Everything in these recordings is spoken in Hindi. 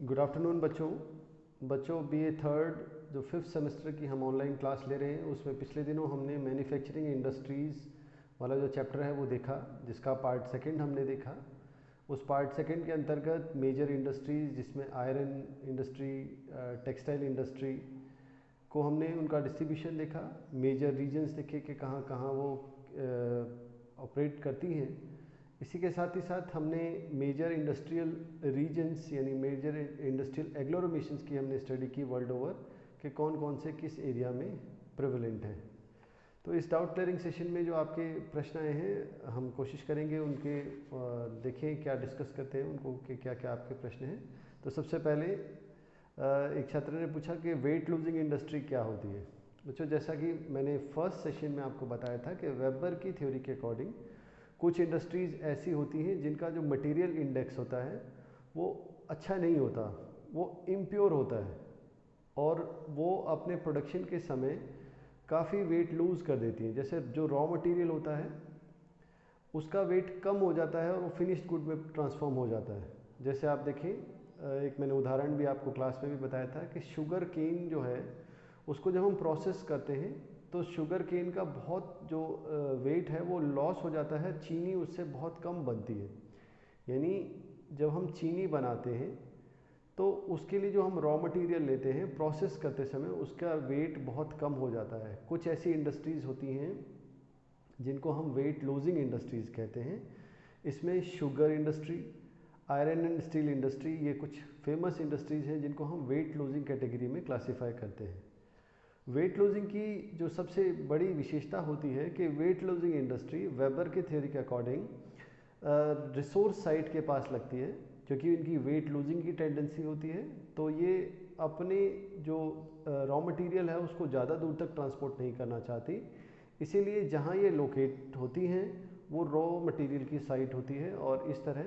गुड आफ्टरनून बच्चों बीए थर्ड जो फिफ्थ सेमेस्टर की हम ऑनलाइन क्लास ले रहे हैं उसमें पिछले दिनों हमने मैन्युफैक्चरिंग इंडस्ट्रीज़ वाला जो चैप्टर है वो देखा, जिसका पार्ट सेकंड हमने देखा। उस पार्ट सेकंड के अंतर्गत मेजर इंडस्ट्रीज़ जिसमें आयरन इंडस्ट्री, टेक्सटाइल इंडस्ट्री को हमने उनका डिस्ट्रीब्यूशन देखा, मेजर रीजन्स देखे कि कहाँ कहाँ वो ऑपरेट करती हैं। इसी के साथ ही साथ हमने मेजर इंडस्ट्रियल रीजन्स यानी मेजर इंडस्ट्रियल एग्लोमेरेशंस की हमने स्टडी की वर्ल्ड ओवर कि कौन कौन से किस एरिया में प्रेवलेंट हैं। तो इस डाउट क्लियरिंग सेशन में जो आपके प्रश्न आए हैं हम कोशिश करेंगे उनके देखें क्या डिस्कस करते हैं उनको कि क्या क्या आपके प्रश्न हैं। तो सबसे पहले एक छात्र ने पूछा कि वेट लूजिंग इंडस्ट्री क्या होती है। बच्चों, जैसा कि मैंने फर्स्ट सेशन में आपको बताया था कि वेबर की थ्योरी के अकॉर्डिंग कुछ इंडस्ट्रीज़ ऐसी होती हैं जिनका जो मटेरियल इंडेक्स होता है वो अच्छा नहीं होता, वो इम्प्योर होता है और वो अपने प्रोडक्शन के समय काफ़ी वेट लूज़ कर देती हैं। जैसे जो रॉ मटेरियल होता है उसका वेट कम हो जाता है और वो फिनिश्ड गुड में ट्रांसफॉर्म हो जाता है। जैसे आप देखें, एक मैंने उदाहरण भी आपको क्लास में भी बताया था कि शुगर केन जो है उसको जब हम प्रोसेस करते हैं तो शुगर केन का बहुत जो वेट है वो लॉस हो जाता है, चीनी उससे बहुत कम बनती है। यानी जब हम चीनी बनाते हैं तो उसके लिए जो हम रॉ मटेरियल लेते हैं प्रोसेस करते समय उसका वेट बहुत कम हो जाता है। कुछ ऐसी इंडस्ट्रीज़ होती हैं जिनको हम वेट लूजिंग इंडस्ट्रीज़ कहते हैं। इसमें sugar industry, iron and steel industry, ये कुछ फेमस इंडस्ट्रीज़ हैं जिनको हम वेट लूजिंग कैटेगरी में क्लासीफाई करते हैं। वेट लूजिंग की जो सबसे बड़ी विशेषता होती है कि वेट लूजिंग इंडस्ट्री वेबर के थ्योरी के अकॉर्डिंग रिसोर्स साइट के पास लगती है, क्योंकि इनकी वेट लूजिंग की टेंडेंसी होती है। तो ये अपने जो रॉ मटेरियल है उसको ज़्यादा दूर तक ट्रांसपोर्ट नहीं करना चाहती, इसीलिए जहाँ ये लोकेट होती हैं वो रॉ मटेरियल की साइट होती है और इस तरह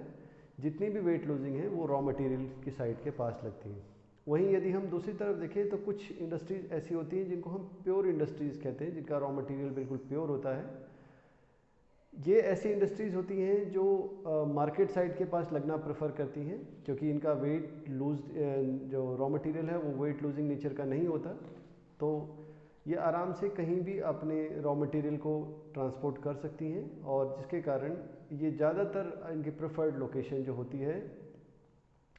जितनी भी वेट लूजिंग है वो रॉ मटेरियल की साइट के पास लगती है। वहीं यदि हम दूसरी तरफ देखें तो कुछ इंडस्ट्रीज़ ऐसी होती हैं जिनको हम प्योर इंडस्ट्रीज़ कहते हैं, जिनका रॉ मटेरियल बिल्कुल प्योर होता है। ये ऐसी इंडस्ट्रीज़ होती हैं जो मार्केट साइड के पास लगना प्रेफर करती हैं, क्योंकि इनका वेट लूज जो रॉ मटेरियल है वो वेट लूजिंग नेचर का नहीं होता। तो ये आराम से कहीं भी अपने रॉ मटेरियल को ट्रांसपोर्ट कर सकती हैं और जिसके कारण ये ज़्यादातर इनकी प्रेफर्ड लोकेशन जो होती है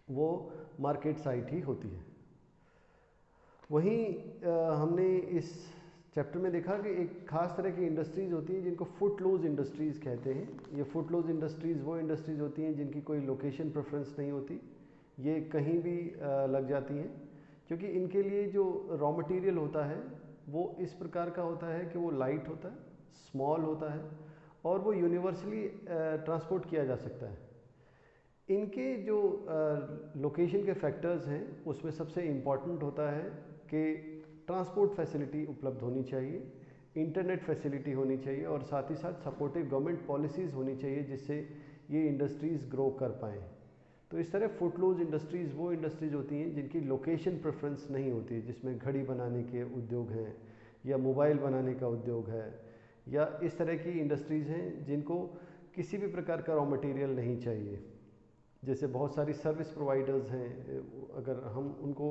वो मार्केट साइट ही होती है। वहीं हमने इस चैप्टर में देखा कि एक खास तरह की इंडस्ट्रीज़ होती हैं जिनको फुटलूज इंडस्ट्रीज़ कहते हैं। ये फुटलूज इंडस्ट्रीज़ वो इंडस्ट्रीज़ होती हैं जिनकी कोई लोकेशन प्रेफरेंस नहीं होती, ये कहीं भी लग जाती हैं, क्योंकि इनके लिए जो रॉ मटेरियल होता है वो इस प्रकार का होता है कि वो लाइट होता है, स्मॉल होता है और वो यूनिवर्सली ट्रांसपोर्ट किया जा सकता है। इनके जो लोकेशन के फैक्टर्स हैं उसमें सबसे इम्पॉर्टेंट होता है कि ट्रांसपोर्ट फैसिलिटी उपलब्ध होनी चाहिए, इंटरनेट फैसिलिटी होनी चाहिए और साथ ही साथ सपोर्टिव गवर्नमेंट पॉलिसीज़ होनी चाहिए जिससे ये इंडस्ट्रीज़ ग्रो कर पाएँ। तो इस तरह फुटलूज इंडस्ट्रीज़ वो इंडस्ट्रीज़ होती हैं जिनकी लोकेशन प्रेफरेंस नहीं होती, जिसमें घड़ी बनाने के उद्योग हैं या मोबाइल बनाने का उद्योग है या इस तरह की इंडस्ट्रीज़ हैं जिनको किसी भी प्रकार का रॉ मटेरियल नहीं चाहिए। जैसे बहुत सारी सर्विस प्रोवाइडर्स हैं, अगर हम उनको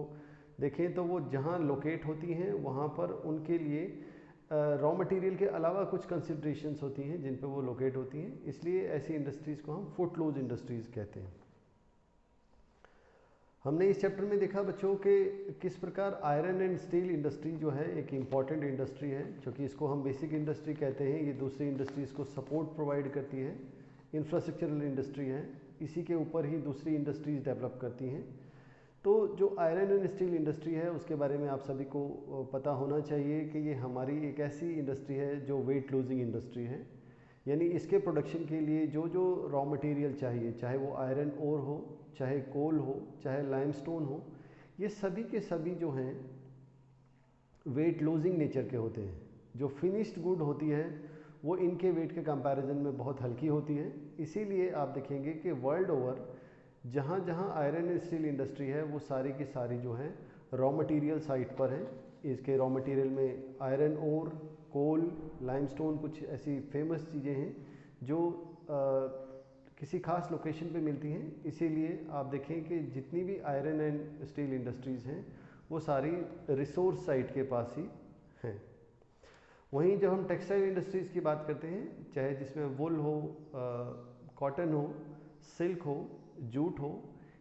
देखें तो वो जहाँ लोकेट होती हैं वहाँ पर उनके लिए रॉ मटेरियल के अलावा कुछ कंसिडरेशंस होती हैं जिन पे वो लोकेट होती हैं, इसलिए ऐसी इंडस्ट्रीज़ को हम फुटलूज इंडस्ट्रीज़ कहते हैं। हमने इस चैप्टर में देखा बच्चों के किस प्रकार आयरन एंड स्टील इंडस्ट्री जो है एक इम्पॉर्टेंट इंडस्ट्री है, क्योंकि इसको हम बेसिक इंडस्ट्री कहते हैं। ये दूसरी इंडस्ट्रीज़ को सपोर्ट प्रोवाइड करती है, इंफ्रास्ट्रक्चरल इंडस्ट्री है, इसी के ऊपर ही दूसरी इंडस्ट्रीज़ डेवलप करती हैं। तो जो आयरन एंड स्टील इंडस्ट्री है उसके बारे में आप सभी को पता होना चाहिए कि ये हमारी एक ऐसी इंडस्ट्री है जो वेट लूजिंग इंडस्ट्री है, यानी इसके प्रोडक्शन के लिए जो जो रॉ मटेरियल चाहिए, चाहे वो आयरन ओर हो, चाहे कोल हो, चाहे लाइमस्टोन हो, ये सभी के सभी जो हैं वेट लूजिंग नेचर के होते हैं। जो फिनिश्ड गुड होती है वो इनके वेट के कंपैरिजन में बहुत हल्की होती है, इसीलिए आप देखेंगे कि वर्ल्ड ओवर जहाँ जहाँ आयरन एंड स्टील इंडस्ट्री है वो सारी की सारी जो है रॉ मटेरियल साइट पर है। इसके रॉ मटेरियल में आयरन ओर, कोल, लाइमस्टोन कुछ ऐसी फेमस चीज़ें हैं जो किसी खास लोकेशन पे मिलती हैं, इसीलिए आप देखें कि जितनी भी आयरन एंड स्टील इंडस्ट्रीज़ हैं वो सारी रिसोर्स साइट के पास ही हैं। वहीं जब हम टेक्सटाइल इंडस्ट्रीज़ की बात करते हैं, चाहे जिसमें वुल हो, कॉटन हो, सिल्क हो, जूट हो,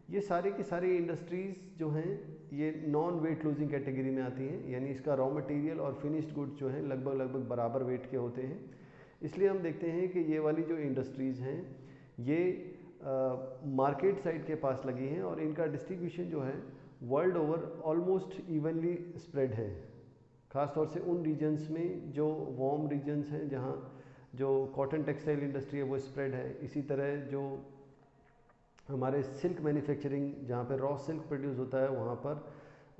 ये सारी की सारी इंडस्ट्रीज़ जो हैं ये नॉन वेट लूजिंग कैटेगरी में आती हैं, यानी इसका रॉ मटेरियल और फिनिश्ड गुड्स जो हैं लगभग बराबर वेट के होते हैं। इसलिए हम देखते हैं कि ये वाली जो इंडस्ट्रीज़ हैं ये मार्केट साइड के पास लगी हैं और इनका डिस्ट्रीब्यूशन जो है world over almost evenly spread है, ख़ास तौर से उन रीजन्स में जो वार्म रीजन्स हैं जहाँ जो कॉटन टेक्सटाइल इंडस्ट्री है वो स्प्रेड है। इसी तरह जो हमारे सिल्क मैन्युफैक्चरिंग जहाँ पे रॉ सिल्क प्रोड्यूस होता है वहाँ पर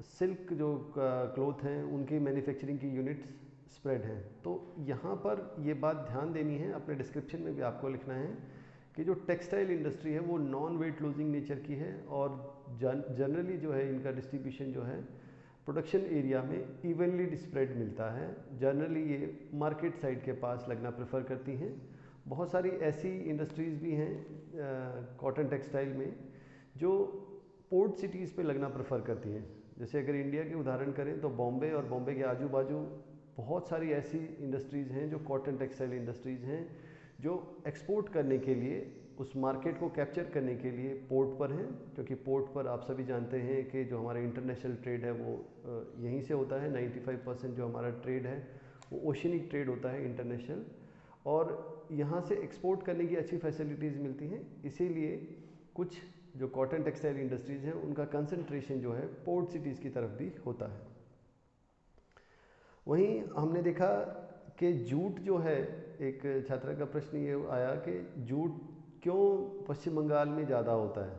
सिल्क जो क्लोथ हैं उनकी मैन्युफैक्चरिंग की यूनिट्स स्प्रेड हैं। तो यहाँ पर ये बात ध्यान देनी है, अपने डिस्क्रिप्शन में भी आपको लिखना है कि जो टेक्सटाइल इंडस्ट्री है वो नॉन वेट लूजिंग नेचर की है और जनरली जो है इनका डिस्ट्रीब्यूशन जो है प्रोडक्शन एरिया में इवनली स्प्रेड मिलता है। जनरली ये मार्केट साइड के पास लगना प्रेफर करती हैं। बहुत सारी ऐसी इंडस्ट्रीज़ भी हैं कॉटन टेक्सटाइल में जो पोर्ट सिटीज़ पे लगना प्रेफर करती हैं। जैसे अगर इंडिया के उदाहरण करें तो बॉम्बे और बॉम्बे के आजू बाजू बहुत सारी ऐसी इंडस्ट्रीज़ हैं जो कॉटन टेक्सटाइल इंडस्ट्रीज़ हैं जो एक्सपोर्ट करने के लिए, उस मार्केट को कैप्चर करने के लिए पोर्ट पर हैं, क्योंकि पोर्ट पर आप सभी जानते हैं कि जो हमारा इंटरनेशनल ट्रेड है वो यहीं से होता है। 95% जो हमारा ट्रेड है वो ओशनिक ट्रेड होता है इंटरनेशनल, और यहाँ से एक्सपोर्ट करने की अच्छी फैसिलिटीज़ मिलती हैं। इसीलिए कुछ जो कॉटन टेक्सटाइल इंडस्ट्रीज़ हैं उनका कंसंट्रेशन जो है पोर्ट सिटीज़ की तरफ भी होता है। वहीं हमने देखा कि जूट जो है, एक छात्रा का प्रश्न ये आया कि जूट क्यों पश्चिम बंगाल में ज़्यादा होता है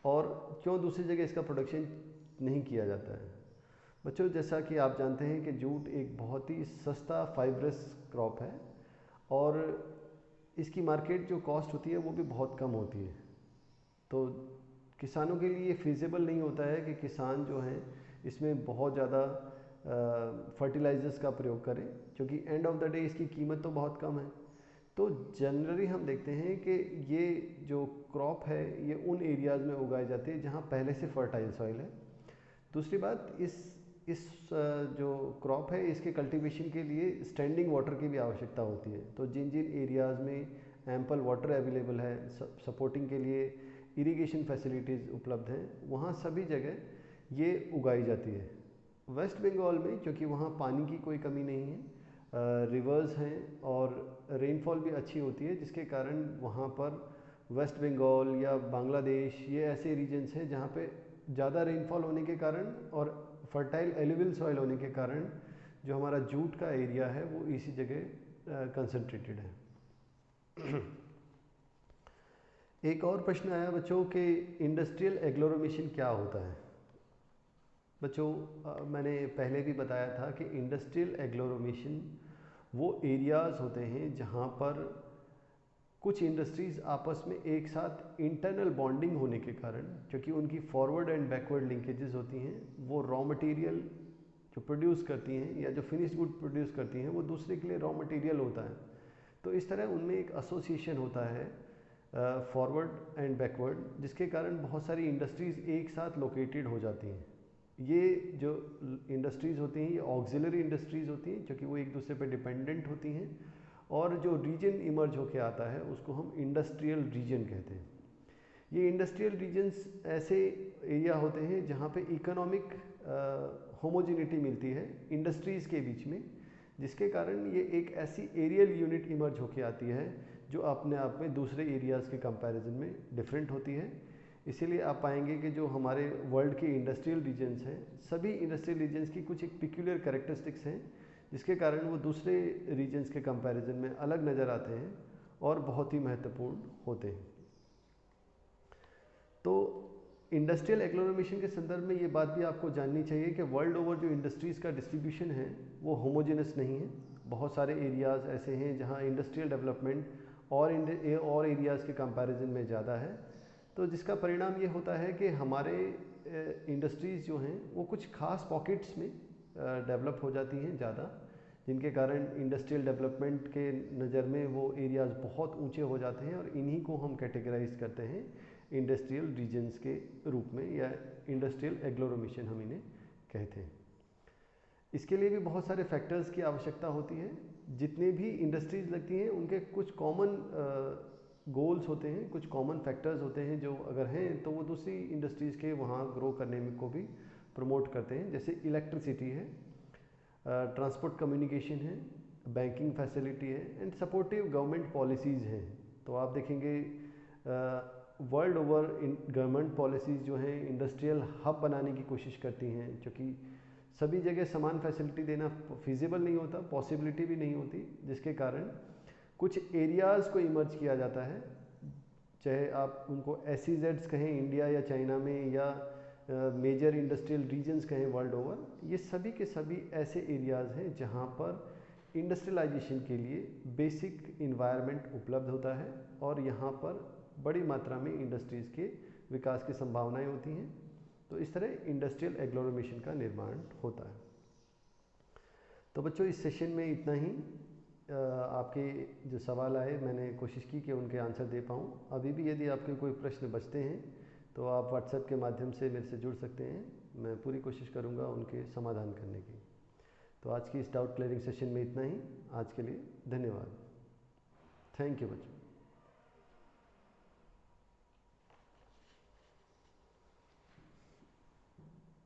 और क्यों दूसरी जगह इसका प्रोडक्शन नहीं किया जाता है। बच्चों, जैसा कि आप जानते हैं कि जूट एक बहुत ही सस्ता फाइब्रस क्रॉप है और इसकी मार्केट जो कॉस्ट होती है वो भी बहुत कम होती है। तो किसानों के लिए फिजिबल नहीं होता है कि किसान जो हैं इसमें बहुत ज़्यादा फर्टिलाइज़र्स का प्रयोग करें, क्योंकि एंड ऑफ द डे इसकी कीमत तो बहुत कम है। तो जनरली हम देखते हैं कि ये जो क्रॉप है ये उन एरियाज़ में उगाई जाती है जहाँ पहले से फर्टाइल सॉइल है। दूसरी बात, इस जो क्रॉप है इसके कल्टीवेशन के लिए स्टैंडिंग वाटर की भी आवश्यकता होती है। तो जिन जिन एरियाज़ में एम्पल वाटर अवेलेबल है, सपोर्टिंग के लिए इरिगेशन फैसिलिटीज़ उपलब्ध हैं, वहाँ सभी जगह ये उगाई जाती है। वेस्ट बंगाल में क्योंकि वहाँ पानी की कोई कमी नहीं है, रिवर्स हैं और रेनफॉल भी अच्छी होती है, जिसके कारण वहाँ पर वेस्ट बंगाल या बांग्लादेश ये ऐसे रीजन्स हैं जहाँ पे ज़्यादा रेनफॉल होने के कारण और फर्टाइल एलुवियल सॉइल होने के कारण जो हमारा जूट का एरिया है वो इसी जगह कंसंट्रेटेड है। एक और प्रश्न आया बच्चों कि इंडस्ट्रियल एग्लोमेरेशन क्या होता है। बच्चों, मैंने पहले भी बताया था कि इंडस्ट्रियल एग्लोमेरेशन वो एरियाज़ होते हैं जहाँ पर कुछ इंडस्ट्रीज़ आपस में एक साथ इंटरनल बॉन्डिंग होने के कारण, क्योंकि उनकी फॉरवर्ड एंड बैकवर्ड लिंकेजेस होती हैं, वो रॉ मटेरियल जो प्रोड्यूस करती हैं या जो फिनिश्ड गुड प्रोड्यूस करती हैं वो दूसरे के लिए रॉ मटेरियल होता है। तो इस तरह उनमें एक एसोसिएशन होता है फॉरवर्ड एंड बैकवर्ड, जिसके कारण बहुत सारी इंडस्ट्रीज़ एक साथ लोकेटेड हो जाती हैं। ये जो इंडस्ट्रीज़ होती हैं ये ऑक्सिलरी इंडस्ट्रीज़ होती हैं, क्योंकि वो एक दूसरे पे डिपेंडेंट होती हैं, और जो रीजन इमर्ज होके आता है उसको हम इंडस्ट्रियल रीजन कहते हैं। ये इंडस्ट्रियल रीजन्स ऐसे एरिया होते हैं जहाँ पे इकोनॉमिक होमोजेनिटी मिलती है इंडस्ट्रीज़ के बीच में, जिसके कारण ये एक ऐसी एरियल यूनिट इमर्ज होके आती है जो अपने आप में दूसरे एरियाज़ के कंपैरिजन में डिफरेंट होती है। इसीलिए आप पाएंगे कि जो हमारे वर्ल्ड के इंडस्ट्रियल रीजन्स हैं, सभी इंडस्ट्रियल रीजन्स की कुछ एक पिक्यूलियर कैरेक्टरिस्टिक्स हैं जिसके कारण वो दूसरे रीजन्स के कंपैरिजन में अलग नज़र आते हैं और बहुत ही महत्वपूर्ण होते हैं। तो इंडस्ट्रियल एग्लोमेरेशन के संदर्भ में ये बात भी आपको जाननी चाहिए कि वर्ल्ड ओवर जो इंडस्ट्रीज़ का डिस्ट्रीब्यूशन है वो होमोजेनस नहीं है। बहुत सारे एरियाज़ ऐसे हैं जहाँ इंडस्ट्रियल डेवलपमेंट और एरियाज़ के कंपैरिजन में ज़्यादा है। तो जिसका परिणाम ये होता है कि हमारे इंडस्ट्रीज़ जो हैं वो कुछ खास पॉकेट्स में डेवलप हो जाती हैं ज़्यादा, जिनके कारण इंडस्ट्रियल डेवलपमेंट के नज़र में वो एरियाज़ बहुत ऊंचे हो जाते हैं और इन्हीं को हम कैटेगराइज करते हैं इंडस्ट्रियल रीजन्स के रूप में, या इंडस्ट्रियल एग्लोमेरेशन हम इन्हें कहते हैं। इसके लिए भी बहुत सारे फैक्टर्स की आवश्यकता होती है। जितने भी इंडस्ट्रीज़ लगती हैं उनके कुछ कॉमन गोल्स होते हैं, कुछ कॉमन फैक्टर्स होते हैं जो अगर हैं तो वो दूसरी इंडस्ट्रीज़ के वहाँ ग्रो करने में को भी प्रमोट करते हैं। जैसे इलेक्ट्रिसिटी है, ट्रांसपोर्ट कम्युनिकेशन है, बैंकिंग फैसिलिटी है एंड सपोर्टिव गवर्नमेंट पॉलिसीज़ हैं। तो आप देखेंगे वर्ल्ड ओवर गवर्नमेंट पॉलिसीज़ जो हैं इंडस्ट्रियल हब बनाने की कोशिश करती हैं, क्योंकि सभी जगह समान फैसिलिटी देना फिजिबल नहीं होता, पॉसिबिलिटी भी नहीं होती, जिसके कारण कुछ एरियाज़ को इमर्ज किया जाता है, चाहे आप उनको SEZs कहें इंडिया या चाइना में, या मेजर इंडस्ट्रियल रीजन्स कहें वर्ल्ड ओवर। ये सभी के सभी ऐसे एरियाज़ हैं जहाँ पर इंडस्ट्रियलाइजेशन के लिए बेसिक इन्वायरमेंट उपलब्ध होता है और यहाँ पर बड़ी मात्रा में इंडस्ट्रीज़ के विकास की संभावनाएं होती हैं। तो इस तरह इंडस्ट्रियल एग्लोमेरेशन का निर्माण होता है। तो बच्चों, इस सेशन में इतना ही। आपके जो सवाल आए मैंने कोशिश की कि उनके आंसर दे पाऊँ। अभी भी यदि आपके कोई प्रश्न बचते हैं तो आप व्हाट्सएप के माध्यम से मेरे से जुड़ सकते हैं, मैं पूरी कोशिश करूँगा उनके समाधान करने की। तो आज की इस डाउट क्लियरिंग सेशन में इतना ही। आज के लिए धन्यवाद। थैंक यू बच्चों।